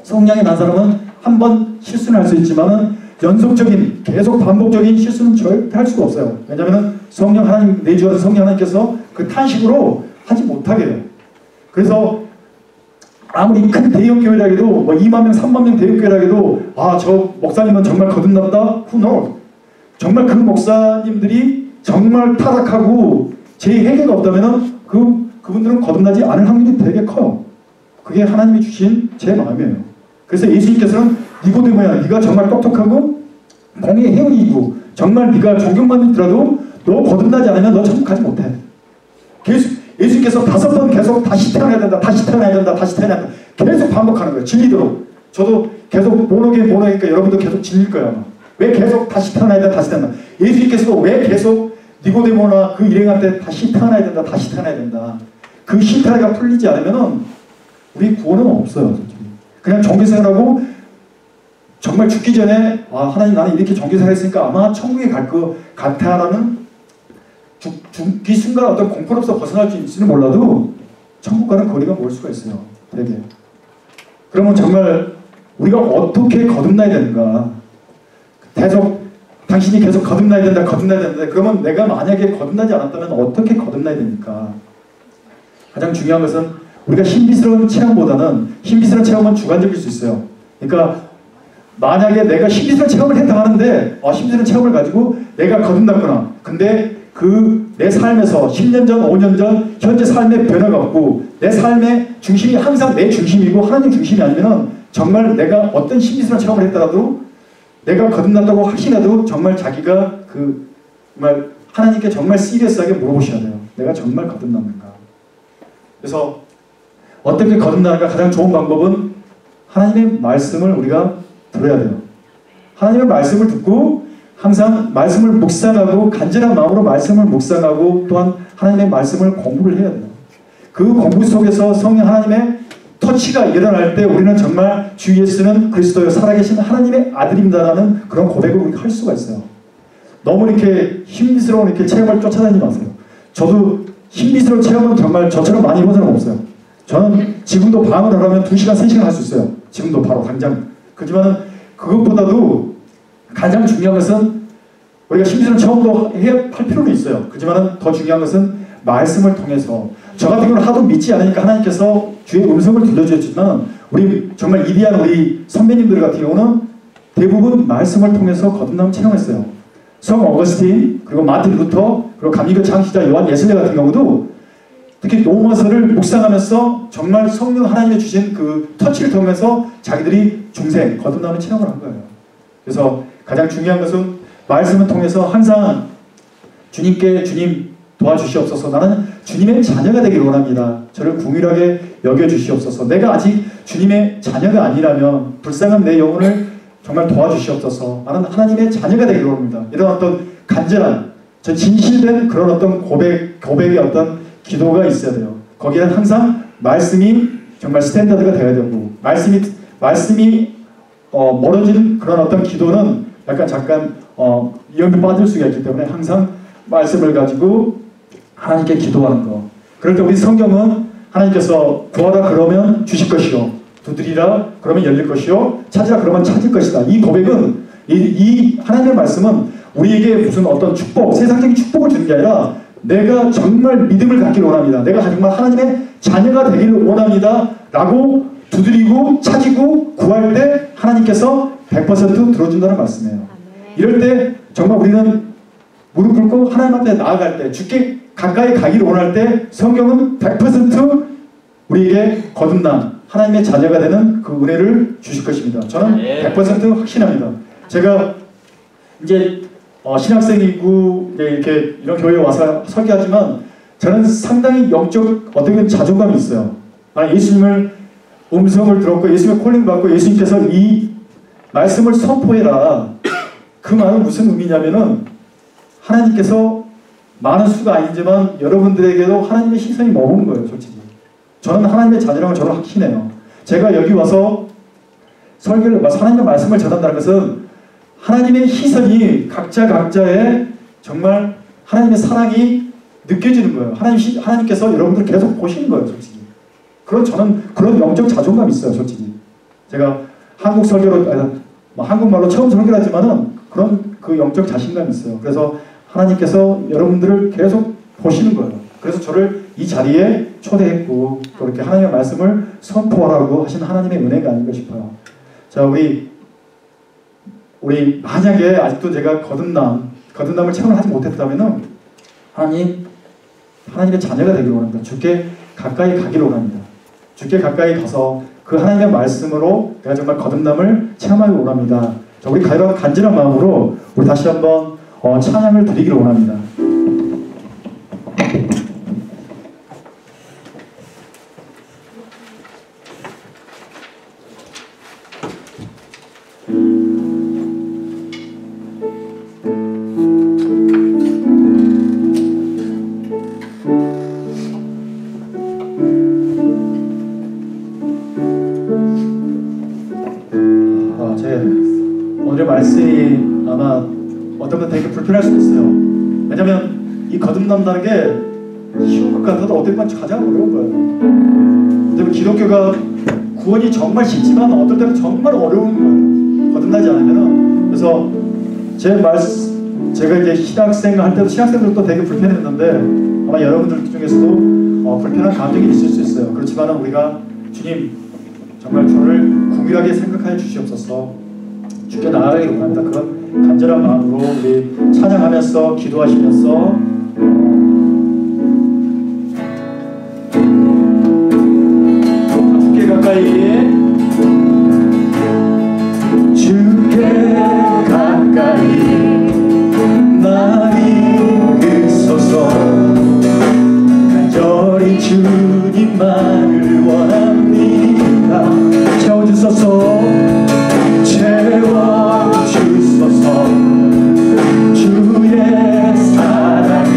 성령이 난 사람은 한 번 실수는 할 수 있지만은 연속적인 계속 반복적인 실수는 절대 할 수가 없어요. 왜냐하면 성령 하나님 내주하는 성령 하나님께서 그 탄식으로 하지 못하게 해요. 그래서 아무리 큰 대형 교회라 해도 뭐 2만 명, 3만 명 대형 교회라 해도 저 목사님은 정말 거듭났다? Who knows? 정말 그 목사님들이 정말 타락하고 제 회개가 없다면은 그분들은 거듭나지 않을 확률이 되게 커요. 그게 하나님이 주신 제 마음이에요. 그래서 예수님께서는 니고데모야, 네가 정말 똑똑하고 공의 회원이고 정말 네가 존경받더라도 너 거듭나지 않으면 너 천국 가지 못해. 예수님께서 5번 계속 다시 태어나야 된다, 다시 태어나야 된다, 다시 태어나야 된다. 계속 반복하는 거예요. 질리도록. 저도 계속 모노게니까 여러분도 계속 질릴 거예요. 왜 계속 다시 태어나야 된다, 다시 태어나야 된다. 예수님께서도 왜 계속 니고데모나 그 일행한테 다시 태어나야 된다, 다시 태어나야 된다. 그 실타래가 풀리지 않으면은 우리 구원은 없어요. 솔직히. 그냥 종교생활하고 정말 죽기 전에 하나님 나는 이렇게 종교생활 했으니까 아마 천국에 갈 것 같아라는 죽기 순간 어떤 공포로서 벗어날 수 있을지는 몰라도 천국과는 거리가 멀 수가 있어요. 되게. 그러면 정말 우리가 어떻게 거듭나야 되는가? 당신이 계속 거듭나야 된다, 거듭나야 된다. 그러면 내가 만약에 거듭나지 않았다면 어떻게 거듭나야 됩니까? 가장 중요한 것은 우리가 신비스러운 체험보다는 신비스러운 체험은 주관적일 수 있어요. 그러니까 만약에 내가 신비스러운 체험을 했다 하는데 신비스러운 체험을 가지고 내가 거듭났구나. 근데 내 삶에서 10년 전, 5년 전 현재 삶의 변화가 없고 내 삶의 중심이 항상 내 중심이고 하나님 중심이 아니면 정말 내가 어떤 신비스러운 체험을 했더라도 내가 거듭났다고 확신해도 정말 자기가 정말 하나님께 정말 시리어스하게 물어보셔야 돼요. 내가 정말 거듭났는가. 그래서 어떻게 거듭나는가 가장 좋은 방법은 하나님의 말씀을 우리가 들어야 돼요. 하나님의 말씀을 듣고 항상 말씀을 묵상하고 간절한 마음으로 말씀을 묵상하고 또한 하나님의 말씀을 공부를 해야 돼요. 그 공부 속에서 성령 하나님의 터치가 일어날 때 우리는 정말 주 예수는 그리스도여 살아계신 하나님의 아들입니다라는 그런 고백을 우리가 할 수가 있어요. 너무 이렇게 신비스러운 이렇게 체험을 쫓아다니지 마세요. 저도 신비스러운 체험은 정말 저처럼 많이 해본 사람 없어요. 저는 지금도 방언을 하면 2시간, 3시간 할 수 있어요. 지금도 바로 당장. 그렇지만은 그것보다도 가장 중요한 것은 우리가 신비스러운 체험도 할 필요는 있어요. 그렇지만은 더 중요한 것은 말씀을 통해서 저 같은 경우는 하도 믿지 않으니까 하나님께서 주의 음성을 들려주셨지만 우리 정말 위대한 우리 선배님들 같은 경우는 대부분 말씀을 통해서 거듭남 체험했어요. 성 어거스틴, 그리고 마틴 루터, 그리고 감리교 창시자 요한 예슬레 같은 경우도 특히 로마서를 묵상하면서 정말 성령 하나님이 주신 그 터치를 통해서 자기들이 중생, 거듭남의 체험을 한 거예요. 그래서 가장 중요한 것은 말씀을 통해서 항상 주님께 주님 도와주시옵소서. 나는 주님의 자녀가 되기를 원합니다. 저를 궁일하게 여겨주시옵소서. 내가 아직 주님의 자녀가 아니라면 불쌍한 내 영혼을 정말 도와주시옵소서. 나는 하나님의 자녀가 되기를 원합니다. 이런 어떤 간절한, 진실된 그런 어떤 고백의 어떤 기도가 있어야 돼요. 거기에는 항상 말씀이 정말 스탠다드가 되어야 되고 말씀이 멀어지는 그런 어떤 기도는 약간 잠깐 위험에 빠질 수가 있기 때문에 항상 말씀을 가지고 하나님께 기도하는 거. 그럴 때 우리 성경은 하나님께서 구하라 그러면 주실 것이요, 두드리라 그러면 열릴 것이요, 찾으라 그러면 찾을 것이다. 이 고백은 이 하나님의 말씀은 우리에게 무슨 어떤 축복, 세상적인 축복을 주는 게 아니라 내가 정말 믿음을 갖기를 원합니다. 내가 정말 하나님의 자녀가 되기를 원합니다. 라고 두드리고 찾고 구할 때 하나님께서 100% 들어준다는 말씀이에요. 이럴 때 정말 우리는 무릎 꿇고 하나님 앞에 나아갈 때, 주께 가까이 가기를 원할 때 성경은 100% 우리에게 거듭남, 하나님의 자녀가 되는 그 은혜를 주실 것입니다. 저는 100% 확신합니다. 제가 이제 신학생이고 이렇게 이런 교회에 와서 설교하지만 저는 상당히 영적 어떻게 보면 자존감이 있어요. 예수님을 음성을 들었고 예수님의 콜링 받고 예수님께서 이 말씀을 선포해라. 그 말은 무슨 의미냐면은 하나님께서 많은 수가 아니지만 여러분들에게도 하나님의 시선이 머무는 거예요. 솔직히 저는 하나님의 자녀라고 저는 확신해요. 제가 여기 와서 설교를 하나님의 말씀을 전한다는 것은 하나님의 시선이 각자의 정말 하나님의 사랑이 느껴지는 거예요. 하나님께서 여러분들 계속 보시는 거예요. 솔직히 저는 그런 영적 자존감이 있어요. 솔직히 제가 한국 설교로 한국말로 처음 설교를 하지만은 그런 그 영적 자신감이 있어요. 그래서 하나님께서 여러분들을 계속 보시는 거예요. 그래서 저를 이 자리에 초대했고 또 이렇게 하나님의 말씀을 선포하라고 하신 하나님의 은혜가 아닌가 싶어요. 자, 우리 만약에 아직도 제가 거듭남을 체험을 하지 못했다면은 하나님의 자녀가 되기를 원합니다. 주께 가까이 가기를 원합니다. 주께 가까이 가서 그 하나님의 말씀으로 내가 정말 거듭남을 체험하기 원합니다. 자, 우리 간절한 마음으로 우리 다시 한번 찬양을 드리기를 원합니다. 오늘의 말씀이 아마 어떤 분 되게 불편할 수도 있어요. 왜냐면 이 거듭난다는 게 쉬운 것 같아도 어떨 땐 가장 어려운 거예요. 왜냐면 기독교가 구원이 정말 쉽지만 어떨 때는 정말 어려운 거예요. 거듭나지 않으면. 그래서 제가 이제 신학생 할 때도 신학생들도 되게 불편했는데 아마 여러분들 중에서도 불편한 감정이 있을 수 있어요. 그렇지만 우리가 주님 정말 저를 긍휼하게 생각하여 주시옵소서. 주께 나아가기를 원합니다. 그런 간절한 마음으로 우리 찬양하면서 기도하시면서 주께 가까이 나를 이끄소서. 간절히 주님만을 원합니다. 채워주소서. 채워주소서. 주의 사랑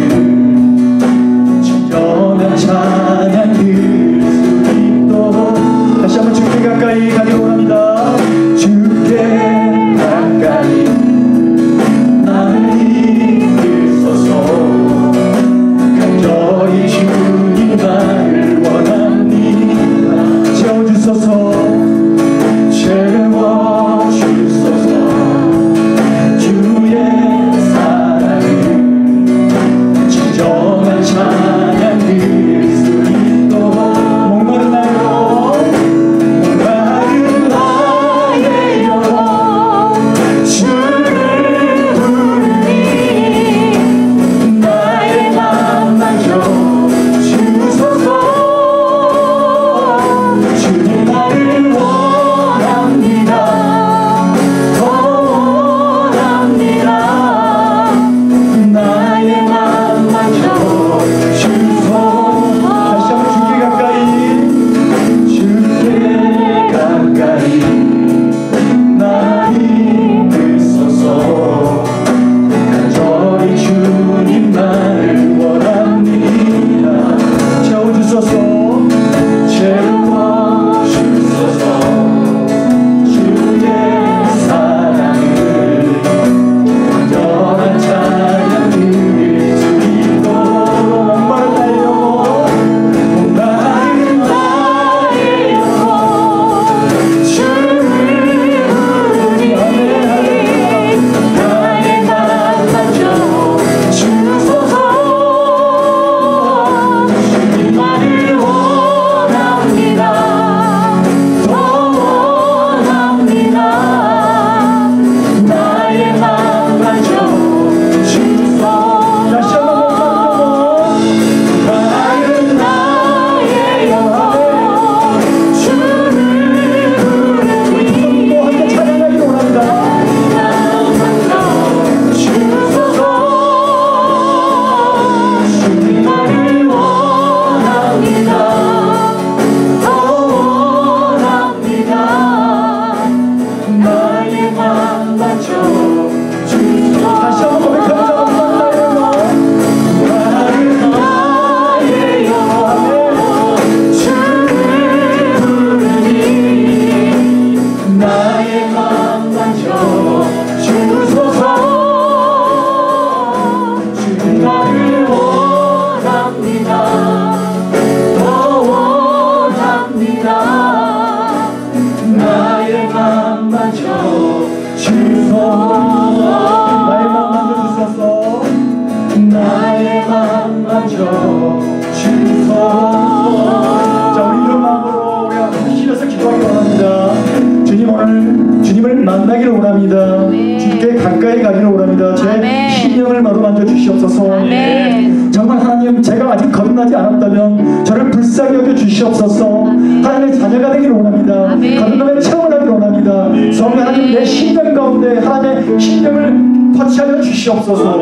원합니다. 제 아멘. 심령을 머금만져 주시옵소서. 아멘. 정말 하나님, 제가 아직 거듭나지 않았다면 저를 불쌍히 여겨 주시옵소서. 아멘. 하나님의 자녀가 되기를 원합니다. 아멘. 거듭남의 체험을 하기를 원합니다. 성령 하나님, 내 심령 가운데 하나님의 심령을 터치하여 주시옵소서.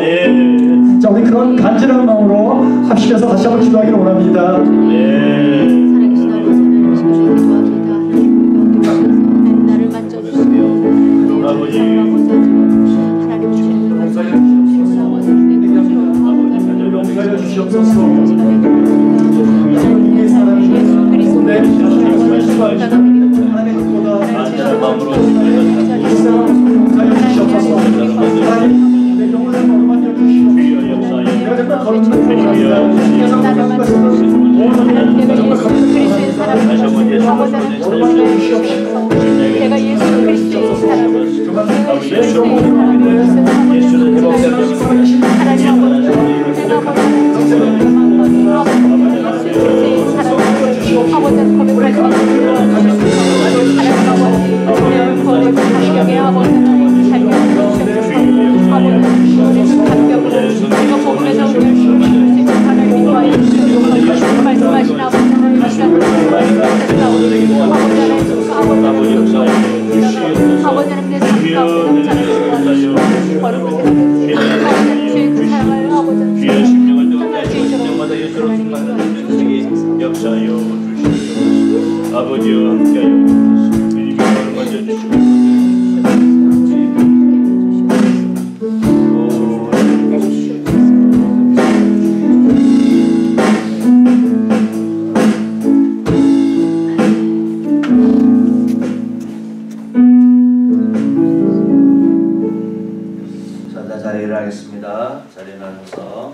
자, 우리 그런 간절한 마음으로 합심해서 다시 한번 기도하기를 원합니다. 살아계신 아버지 하나님 주님께 기도합니다. 하나님 나를 만져주시며 아버지 하나님 주님을 만져주시옵소서. 용서하여 주시옵소서. 하나님의 사랑 예수 그리스도의 하나님보다 안전한 마음으로 용서하여 주시옵소서. 하나님, 내 영혼을 머금만져 주시옵소서. 주여 역사에 내가 정말 거듭난 주여 나를 만져주시옵소서. 하나님 내가 예수 그리스도의 사랑을 아버지 주시옵소서. 내가 예수 그리스도의 사랑을 내가 예수 그리스도의 사랑을 예수는 회복되는 하나님 아버지 내가 아버지는 고백할 수 있는 하나님 아버지 감격의 아버지는 살려주시옵소서. 아버지는 감격으로 내가 복음에서 우리 하나님 믿어야 주시옵소서. 말씀하신 아버지는 아버지는 내 삶 가운데 넘쳐나시고 거룩을 생각해 주의 그 사랑을 아버지는 주의 심령을 뜨겁게 하시고 심령마다 예수로 충만하는 인생에 역사하여 주시옵소서. 아버지와 함께하여 주옵소서. 주님이 저를 만져주시고 자리를 하겠습니다. 자리에 앉아서